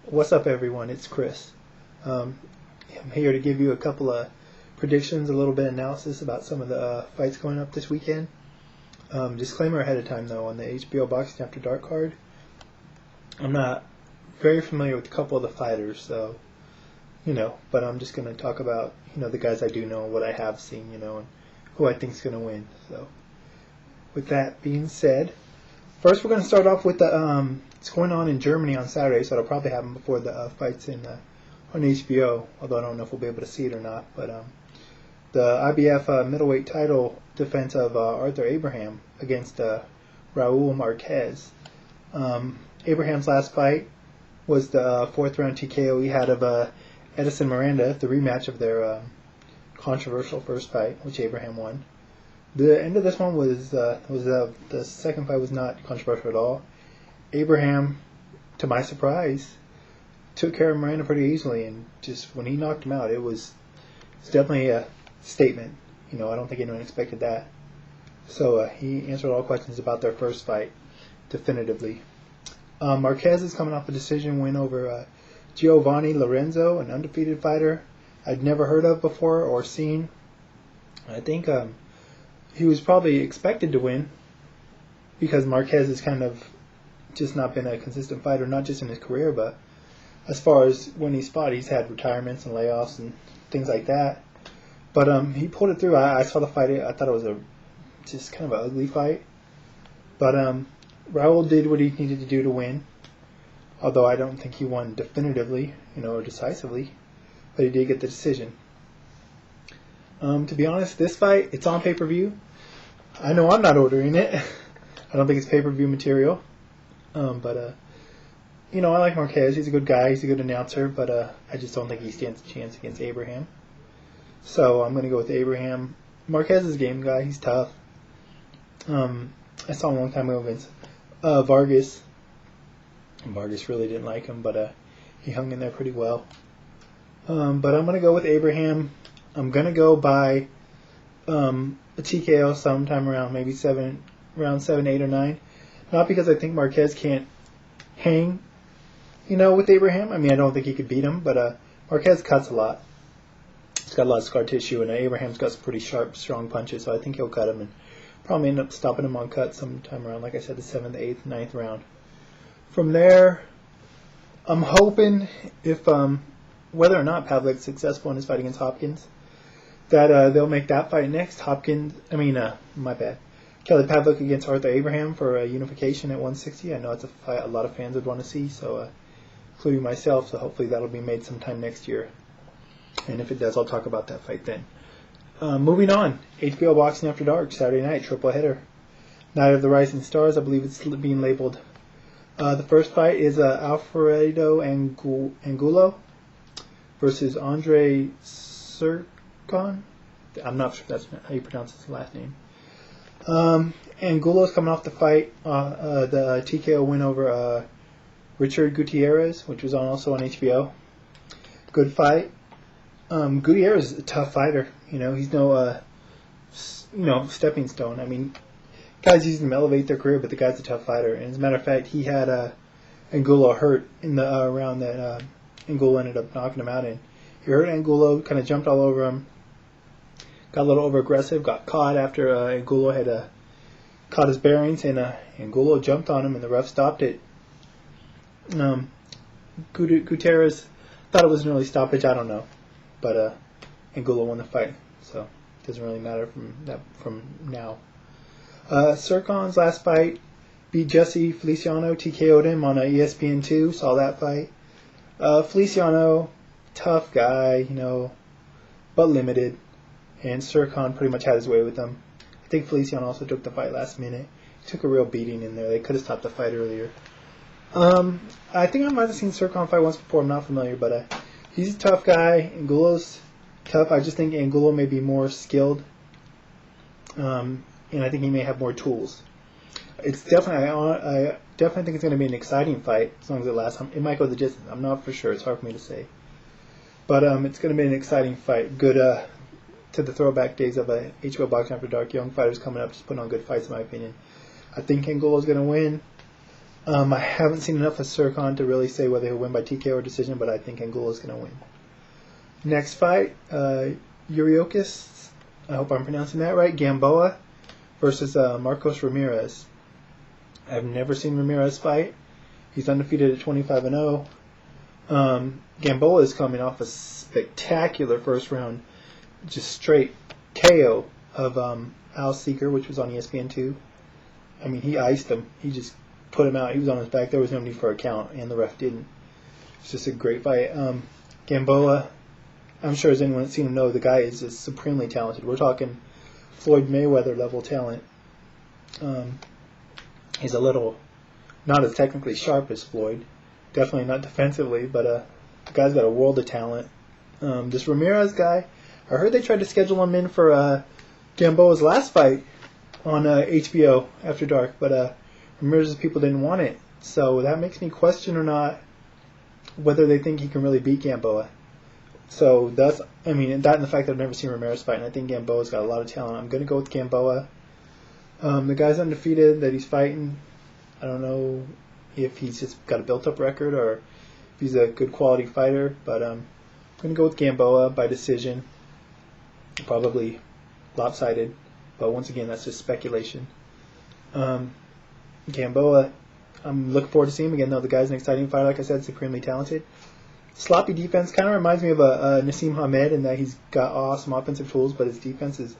What's up, everyone? It's Chris. Um, I'm here to give you a couple of predictions, a little bit of analysis about some of the fights going up this weekend. Disclaimer ahead of time, though, on the HBO Boxing After Dark card, I'm not very familiar with a couple of the fighters, so, but I'm just going to talk about, the guys I do know, what I have seen, and who I think is going to win. So, with that being said, first we're going to start off with the it's going on in Germany on Saturday, so it'll probably happen before the fights on HBO, although I don't know if we'll be able to see it or not. But the IBF middleweight title defense of Arthur Abraham against Raul Marquez. Abraham's last fight was the fourth round TKO he had of Edison Miranda, the rematch of their controversial first fight, which Abraham won. The end of this one was the second fight was not controversial at all. Abraham, to my surprise, took care of Miranda pretty easily, and just when he knocked him out, it's definitely a statement. I don't think anyone expected that. So he answered all questions about their first fight definitively. Marquez is coming off a decision win over Giovanni Lorenzo, an undefeated fighter I'd never heard of before or seen. I think he was probably expected to win because Marquez has kind of just not been a consistent fighter, not just in his career, but as far as when he's fought, he's had retirements and layoffs and things like that. But he pulled it through. I saw the fight. I thought it was just kind of an ugly fight. But Raul did what he needed to do to win, although I don't think he won definitively, or decisively. But he did get the decision. To be honest, this fight, it's on pay-per-view. I know I'm not ordering it. I don't think it's pay-per-view material. But I like Marquez. He's a good guy. He's a good announcer. But I just don't think he stands a chance against Abraham. So I'm going to go with Abraham. Marquez is a game guy. He's tough. I saw him a long time ago against Vargas. And Vargas really didn't like him, but he hung in there pretty well. But I'm going to go with Abraham. I'm going to go by a TKO sometime around maybe round 7, 8, or 9. Not because I think Marquez can't hang, with Abraham. I mean, I don't think he could beat him, but Marquez cuts a lot. He's got a lot of scar tissue, and Abraham's got some pretty sharp, strong punches, so I think he'll cut him and probably end up stopping him on cut sometime around, like I said, the 7th, 8th, 9th round. From there, I'm hoping if whether or not Pavlik's successful in his fight against Hopkins, that they'll make that fight next. Kelly Pavlik against Arthur Abraham for a unification at 160. I know it's a fight a lot of fans would want to see, so including myself. So hopefully that'll be made sometime next year. And if it does, I'll talk about that fight then. Moving on, HBO Boxing After Dark, Saturday night, triple header. Night of the Rising Stars, I believe it's being labeled. The first fight is Alfredo Angulo versus Andre Serkan. I'm not sure if that's how you pronounce his last name. Angulo's coming off the fight, the TKO win over Richard Gutierrez, which was also on HBO. Good fight. Gutierrez is a tough fighter. He's no, stepping stone. I mean, guys use him to elevate their career, but the guy's a tough fighter. And as a matter of fact, he had Angulo hurt in the round that Angulo ended up knocking him out in. He hurt Angulo, kind of jumped all over him. Got a little over-aggressive, got caught after Angulo had caught his bearings, and Angulo jumped on him, and the ref stopped it. Gutierrez thought it was an early stoppage, I don't know. But Angulo won the fight, so it doesn't really matter from now. Serkan's last fight beat Jesse Feliciano, TKO'd him on ESPN2, saw that fight. Feliciano, tough guy, but limited. And Serkan pretty much had his way with them. I think Feliciano also took the fight last minute. He took a real beating in there. They could have stopped the fight earlier. I think I might have seen Serkan fight once before. I'm not familiar, but he's a tough guy. Angulo's tough. I just think Angulo may be more skilled. And I think he may have more tools. It's definitely, I definitely think it's going to be an exciting fight as long as it lasts. It might go the distance. I'm not for sure. It's hard for me to say. But it's going to be an exciting fight. Good to the throwback days of HBO Boxing After Dark. Young fighters coming up, just putting on good fights, in my opinion. I think Angulo's going to win. I haven't seen enough of Sircon to really say whether he'll win by TKO or decision, but I think Angulo is going to win. Next fight, Yuriokis, I hope I'm pronouncing that right, Gamboa versus Marcos Ramirez. I've never seen Ramirez fight. He's undefeated at 25-0. Gamboa is coming off a spectacular first round, just straight KO of Al Seeker, which was on ESPN2. I mean, he iced him. He just put him out. He was on his back. There was no need for a count, and the ref didn't. It's just a great fight. Gamboa, I'm sure as anyone that's seen him know, the guy is just supremely talented. We're talking Floyd Mayweather level talent. He's a little not as technically sharp as Floyd. Definitely not defensively, but the guy's got a world of talent. This Ramirez guy, I heard they tried to schedule him in for Gamboa's last fight on HBO After Dark, but Ramirez's people didn't want it. So that makes me question or not whether they think he can really beat Gamboa. So that's, I mean, that and the fact that I've never seen Ramirez fight, and I think Gamboa's got a lot of talent. I'm going to go with Gamboa. The guy's undefeated that he's fighting. I don't know if he's just got a built-up record or if he's a good quality fighter, but I'm going to go with Gamboa by decision. Probably lopsided, but once again, that's just speculation. Gamboa, I'm looking forward to seeing him again, though. The guy's an exciting fighter, like I said, supremely talented. Sloppy defense kind of reminds me of a Nassim Hamed in that he's got awesome offensive tools, but his defense is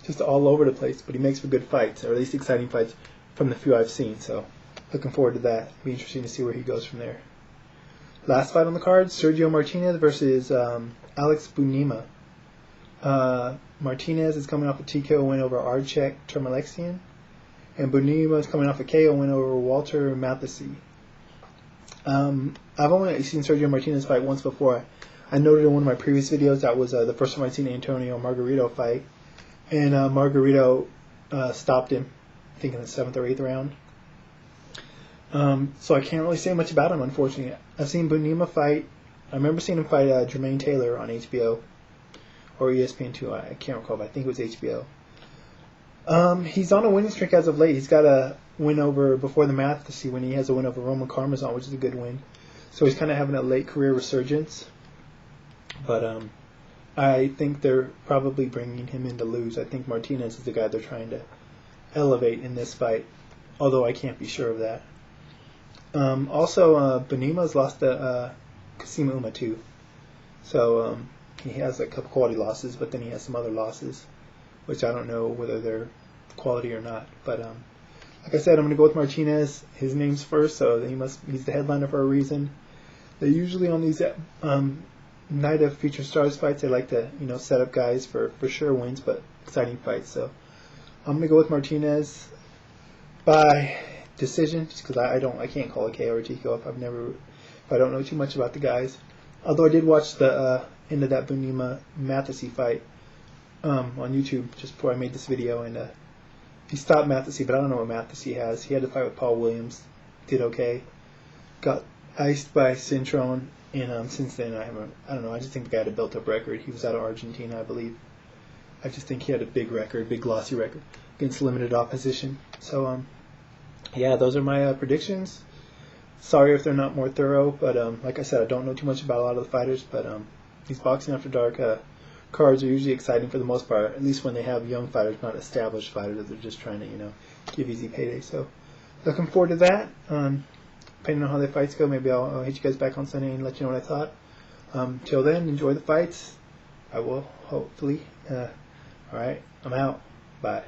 just all over the place. But he makes for good fights, or at least exciting fights from the few I've seen. So looking forward to that. It'll be interesting to see where he goes from there. Last fight on the card, Sergio Martinez versus Alex Bunima. Martinez is coming off a TKO win over Archek Termalexian, and Bunima is coming off a KO win over Walter Mathesy. I've only seen Sergio Martinez fight once before. I noted in one of my previous videos that was the first time I'd seen Antonio Margarito fight, and Margarito stopped him, I think in the 7th or 8th round. So I can't really say much about him, unfortunately. I've seen Bunima fight. I remember seeing him fight Jermaine Taylor on HBO or ESPN2. I can't recall, but I think it was HBO. He's on a winning streak as of late. He's got a win over before the Mathesy when he has a win over Roman Carmazon, which is a good win. So he's kind of having a late career resurgence. But I think they're probably bringing him in to lose. I think Martinez is the guy they're trying to elevate in this fight, although I can't be sure of that. Also, Benima's lost to Kassim Uma too. So he has a couple quality losses, but then he has some other losses, which I don't know whether they're quality or not. But like I said, I'm going to go with Martinez. His name's first, so he's the headliner for a reason. They usually on these night of featured stars fights, they like to set up guys for sure wins, but exciting fights. So I'm going to go with Martinez by decision, just because I can't call a KO or TKO if I don't know too much about the guys. Although I did watch the end of that Bunima Mathesy fight on YouTube just before I made this video, and he stopped Mathesy, but I don't know what Mathesy has. He had to fight with Paul Williams, did okay, got iced by Cintrone, and since then I don't know. I just think the guy had a built-up record. He was out of Argentina, I believe. I just think he had a big record, big glossy record against limited opposition. So yeah, those are my predictions. Sorry if they're not more thorough, but like I said, I don't know too much about a lot of the fighters, but these Boxing After Dark cards are usually exciting for the most part, at least when they have young fighters, not established fighters that they're just trying to, give easy payday. So looking forward to that. Depending on how the fights go, maybe I'll hit you guys back on Sunday and let you know what I thought. Till then, enjoy the fights. I will, hopefully. Alright, I'm out. Bye.